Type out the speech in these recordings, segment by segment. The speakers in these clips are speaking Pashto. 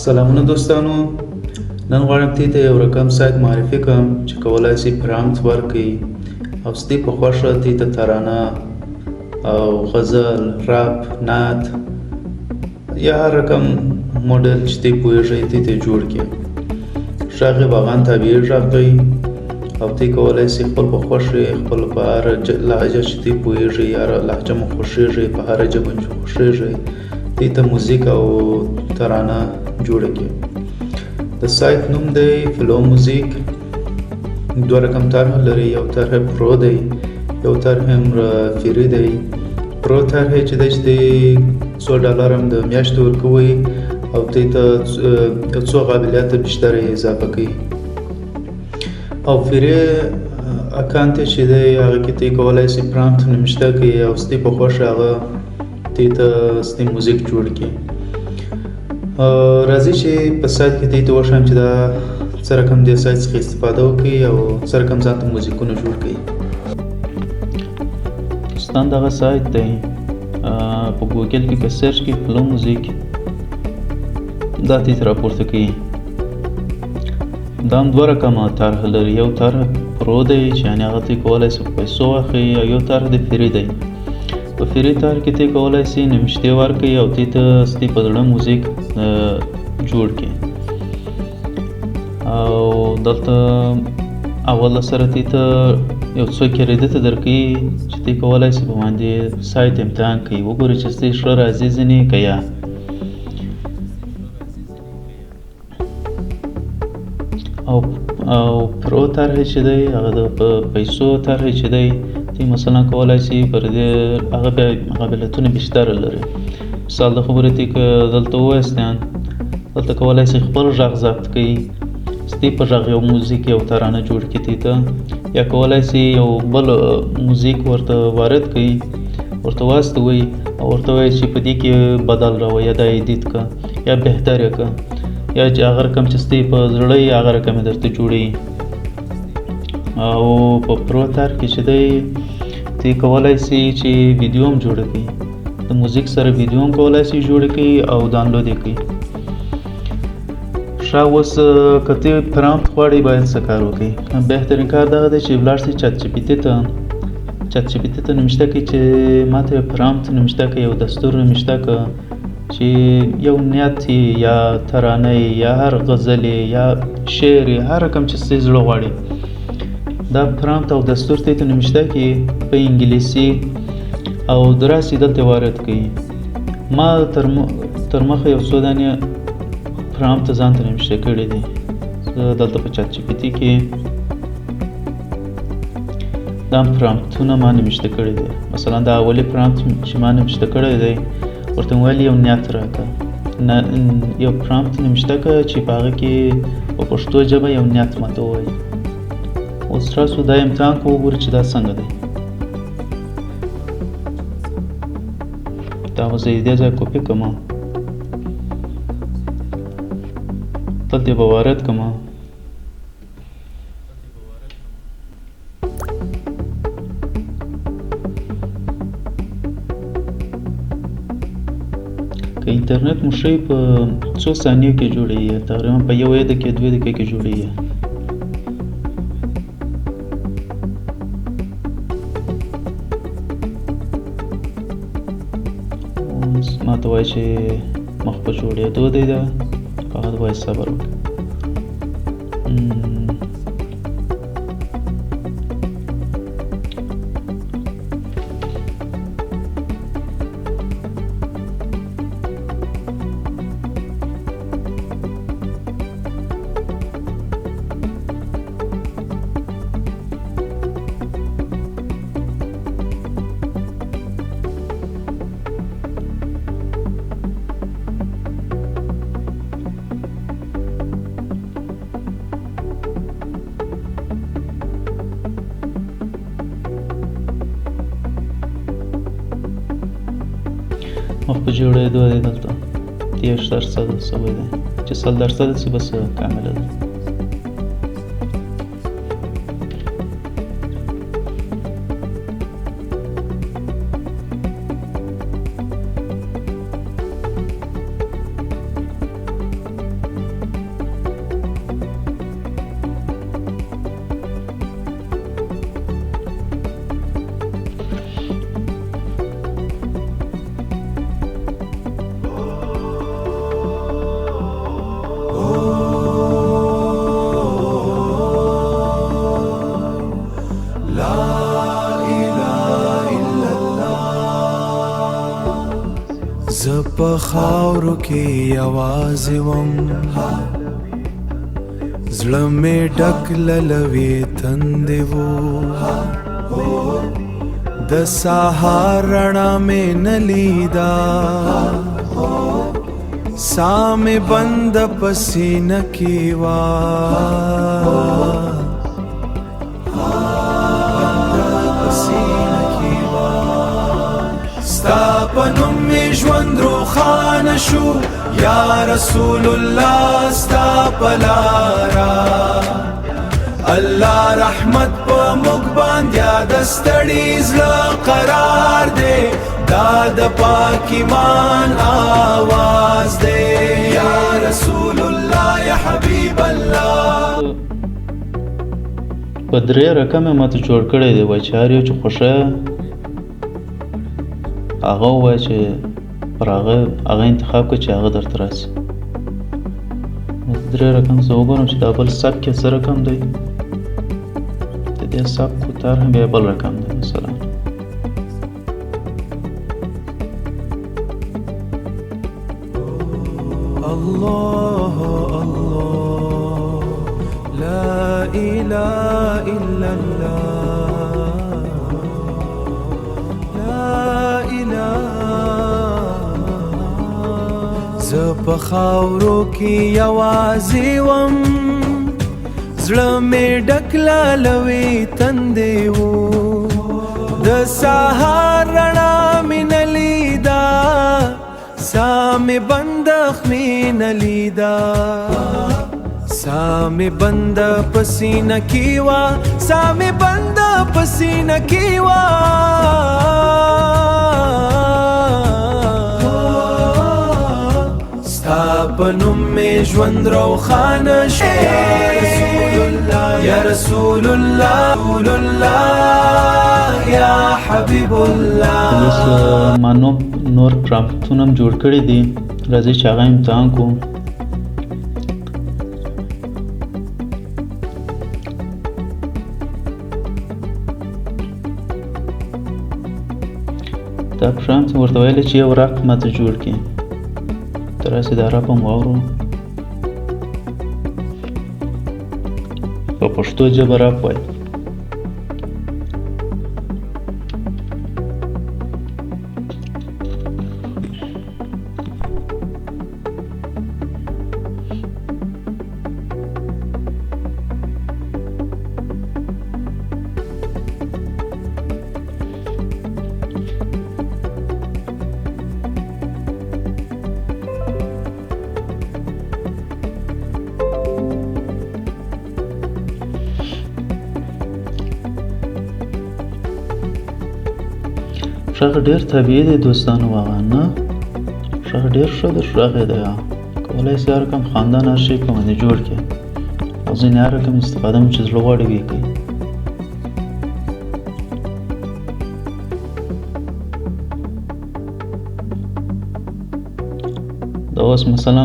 سلامونه دوستانو، نن غواړم ته یو رقم سایت معرفي کوم چې کولای شي پرامپټ ورکړي او ستې په خوښه ته ترانه او غزل، راب، نعت یا هر رقم موډل چې ته پوهیږئ ته جوړ کړي. غږ باغان طبیعي غږ دی او ته کولای شي خپل په خوښه خپل په هر لهجه چې ته پوهیږئ یا لهجه مو خوښیږي په هر ژبه چې خوښیږي ته موزیک او ترانه جوړه کړي. د سایت نوم دی فلو موزیک. دوه رقم طرح لري، یو طرح پرو دی، یو طرح هم فری دی. پرو طرح چې دی چې $100 هم د میاشتې ورکوي او ته څو قابلیت بیشتر اضافه کوي. او فری اکانت چې دی هغه کې ته کولای شي پرامپټ نوشته کوي او ستې په خوښه هغه ته ستې موزیک جوړ کړي. راځي چې په سایت کې ته وښیم چې دا څه رقم د سایت څخه استفاده وکړي او څه رقم ځان ته موزیکونه جوړ کړي. ستان دغه سایت دی، په ګوګل کې په سرچ کې فلو موزیک دا ته راپورته کوي. دا هم دوه رقمه طرح لري، یو طرح پرو دی چې یعنې هغه ته کولای شي په پیسو واخلي او یو طرح د فری دی. په فری طرح کې ته کولای شي نوشتې ورکړي او ته ستې په زړه موزیک جوړ کړي. او دلته اول سره ته یو څو کریډټ درکوي چې ته کولای شي په باندې سایت امتحان کوي، وګوري چې ستې ښه راځي ځینې که یا. او پرو طرح چې دی هغه د پیسو طرح چې دی ته مثلا کولای شي پر دې هغه قابلیتونه بیشتر لري. مثال د خبرې ته که دلته ووایستان دلته کولای شي خپل غږ ضبط کړي، ستې په غږ یو موزیک یو ترانه جوړ کړي ته، یا کولای شي یو بل موزیک ورته وارد کړي، ورته واستوي او ورته وایي چې په دې کې بدل راوړه یا دا ایډیټ کړه یا بهتر یې کړه یا چې هغه رقم چې ستې په زړه یې هغه رقم یې درته جوړوي. او په پرو طرح کې چې دی ته کولای شي چې ویډیو هم جوړه کړي، د موزیک سره ویډیو هم کولای شي جوړه کړي او ډاونلوډ یې کړي. ښه اوس که ته پرامپټ غواړې باید څه کار وکړې؟ بهترین کار دغه دی چې ولاړ شې چات جي پي ټي ته نوشته کړي چې ما ته پرامپټ نوشته کړي، یو دستور نوشته کړه چې یو نیت یا ترانه یا هر غزل یا شعر هر رقم چې ستې زړه غواړي دا پرامپټ او دستور ته نوشته کړي په انګلیسي او دراسي دلته وارد کړي. ما تر مخه یو څو دانې پرامپټ ځان ته نوشته کړي دي دلته په چات جي پي ټي کې. دا پرامپټونه ما نوشته کړي دي. مثلا دا اولی پرامپټ چې ما نوشته کړی دی ورته ویل یو نیت راکړه، یو پرامپټ نوشته کړه چې په هغه کې په پښتو ژبه یو نیت ماته ووایي. اوس تاسو دا امتحان کوو وګورئ چې دا څنګه دی. دا زه یې دې ځای کاپي کړم، دلته به وارد کړم. که انټرنیټ مو ښه په 2 ثانیو کې جوړوي، تقریبا په 1 دقیقه 2 دقیقې کې جوړوي. ما ته وایي چې مخ په جوړېدو دی، دا فقط باید صبر وکړي. مخ په جوړېدو دی، دلته 30% سوی دی چې 100% شي بس کامله ده. خاورو کې یوازې وم زړه مې ډک للوي تندې وو د سهار رڼا مې نه لیدا ساه مې بند په سینه کې وا ستا په نوم مې ژوند روښانه شو یا رسول الله ستا په لاره الله رحمت په موږ باندې د ستړي زړه قرار دی دا د پاک ایمان آواز دی یا رسول الله یا حبیب الله په درې رقم ماته جوړ کړی دی وای چې هر یو چې خوښه هغه وای چې پر هغه انتخاب کړه چې هغه درته راسي درې رقم زه وګورم چې دا بل سبک یې څه رقم دی د دې سبک تر هم بیا بل رقم دی مثلا الله الله لا إله إلا الله لا إله زه په خاورو کې یوازې وم زړه مې ډک لالوي تندې وو د سهار رڼا مې نه لیدا ساه مې بند مې نه لیدا ساه مې بند په سینه کې وا ساه مې بند په سینه کې وا ستا په نوم مې ژوند روښانه شو یا رسول الله یا حبیب الله اوس ما نور پرامپټونه هم جوړ کړي دي راځئ چې هغه امتحان کوو دا پرامپټ ورته ویلی چې یو رپ ماته جوړ کړي ته راسې دا رپ هم واورو په پښتو ژبه رپ وایي شغ ډیر طبیعي دی دوستانو واقعا نه شغ ډیر ښه دی شغ یې دی کولی شي هر رقم خاندان هر شی په باندې جوړ کړي او ځینې هر رقم استفاده مو چې زړه غواړي ویې کوي دا اوس مثلا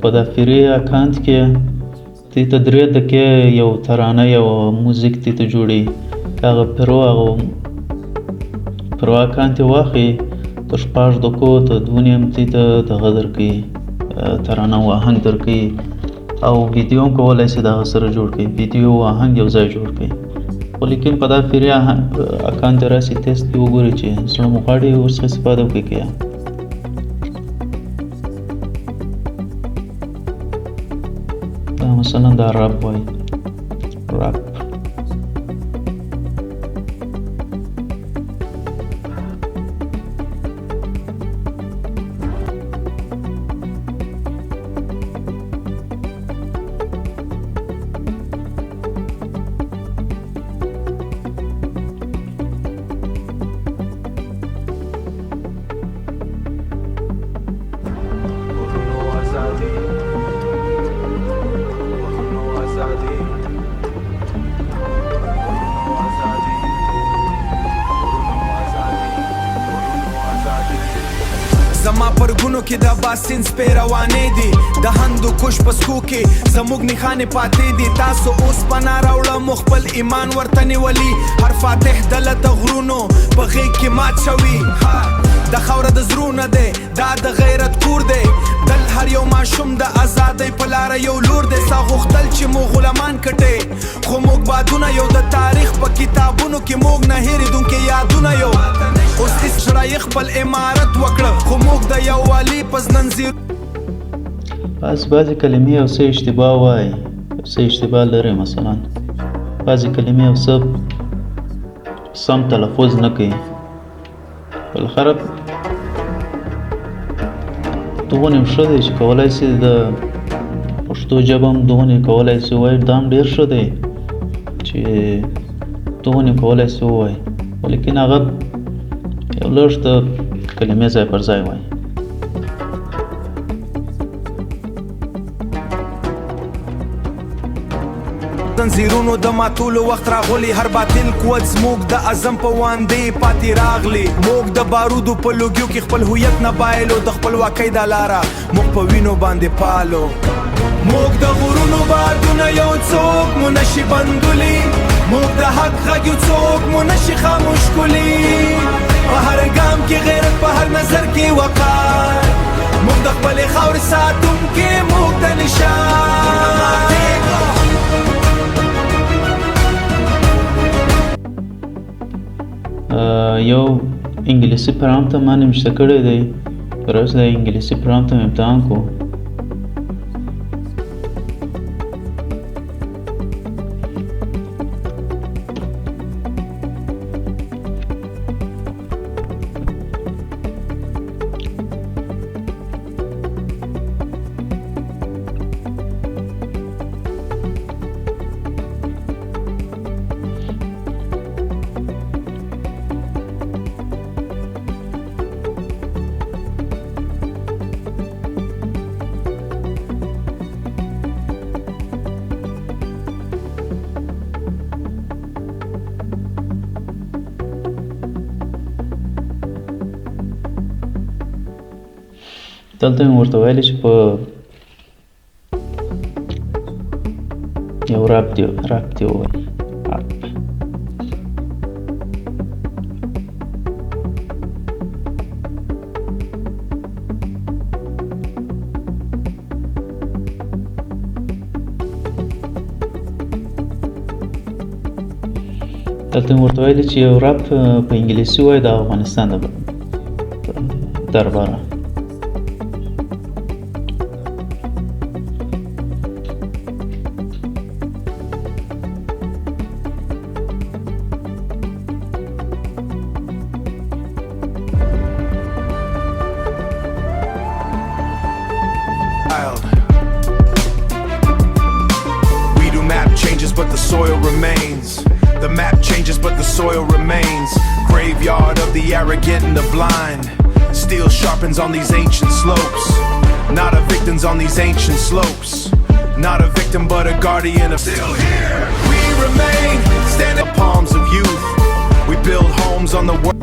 په دا فري اکانت کې تی ته 3 دقیقې یو ترانه یو موزیک تی ته جوړي هغه پرو اکانت یې واخلي تر 6 دقیقو ته 2 تی ته دغه درکوي ترانه او آهنګ درکوي او ویډیو هم کولی شي د هغه سره جوړ کړي ویډیو او آهنګ یو ځای جوړ کړي خو لیکن په دا فري اکانت راسي تیسټ کې وګورئ چې زړه مو غواړي ورڅخه استفاده وکړئ که دا مثلا دا رپ وایي رپ زما پرګونو کې د باسین سپې روانې دي د هندو کوش پسکو کې زموږ نښانې پاتې دي تاسو اوس پناه راوړه مو خپل ایمان ورته نیولي هر فاتح دله د غرونو په غېږ کې مات شوي د خاوره د زړونه دی دا د غیرت کور دی دل هر یو ماشوم د ازادۍ په لاره یو لور دی سا غوښتل چې مو غلامان کټې خو موږ بادونه یو د تاریخ په کتابونو کې موږ نه هېرېدونکي یادونه یو اوس هېڅ شړی خپل امارت وکړه خو موږ د یووالي په زنځیر بعضې کلمې یو څه اشتباه وایي یو څه اشتباه لري مثلا بعضې کلمې یو څه سم تلفظ نه کوي بالاخره دوغونې ښه دی چې کولی شي د پښتو ژبه هم دوغونې کولی شي ووایي دا هم ډېر ښه دی چې دوغونې کولی شي ووایي ولیکن هغه یو لږ د کلمې ځای پر ځای وایي زنځیرونو د ماتولو وخت راغلی هر باطل قوت زموږ د عزم په واندې پاتې راغلی موږ د بارودو په لوګیو کې خپل هویت نه بایلو د خپلواکۍ دا لاره موږ په وینو باندې پالو موږ د غرونو بادونه یو څوک مو نشي بندولی موږ د حق غږ یو څوک مو نشي خاموش کولی په هر ګام کې غیرت په هر نظر کې وقار موږ د خپلې خاورې ساتونکي موږ د نشان یو انګلیسي پرام ته ما نوشته کړی دی پر اوس د انګلیسي پرام ته مې امتحان کو دلته مې ورته ویلي چې په یو رپ دی ووایي دلته مې ورته ویلي چې یو رپ په انګلیسي وایي د افغانستان درباره We do map changes but the soil remains. The map changes but the soil remains. Graveyard of the arrogant and the blind. Steel sharpens on these ancient slopes. Not a victim's on these ancient slopes. Not a victim but a guardian of still here. We remain standing in the palms of youth. We build homes on the world.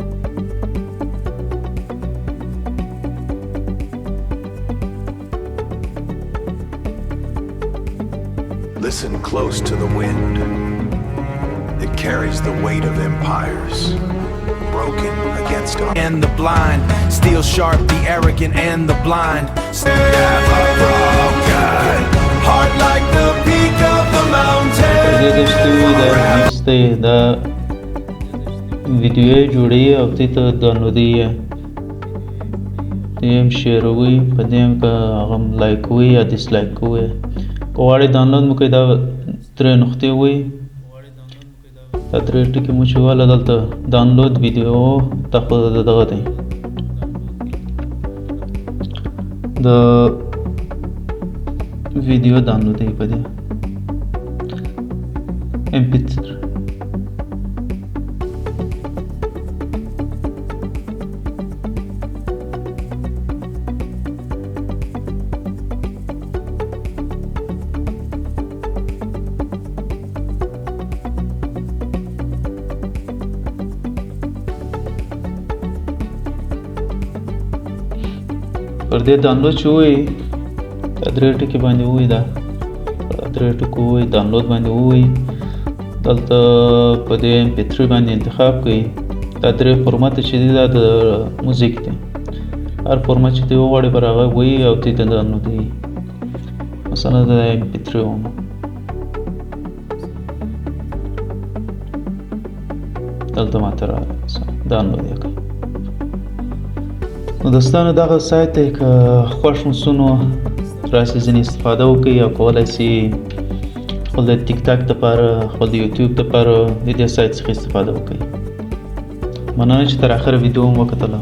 Listen close to the wind. It carries the weight of empires, broken against our and the blind. Steel sharp, the arrogant and the blind. Never broken, heart like the peak of the mountain. دا ویډیو جوړي او ته دانلودي تیم شیروي په دې کا هغه لایک وي یا ډیس لایک کوي غواړئ دانلود مو کوي دا ترې نقطې وي دا ترې ټکي مو چې والا دلته دانلود ویډیو تاسو دغه دی د ویډیو دانلود دی په دې MP3 پر دې دانلود چې وي درې ټکي باندې وي دا درې ټکو وي دانلود باندې وي دلته په دې MP3 باندې انتخاب کړئ دا درې فورمات چې دي دا د موزیک دی هر فورمات چې دی وغواړئ پر هغه وایي او تی ته دانلودوي مثلا د MP3 وم دلته ماته راغلی دانلود یې کړئ نو دوستانو دغه سایت دی که خوښ مو سو نو راسئ ځینې استفاده وکړئ او کولی سئ خپل د ټیک ټاک دپاره خپل د یوټیوب دپاره د دې سایت څخه استفاده وکړئ مننه چې تر اخره ویډیو مو وکتله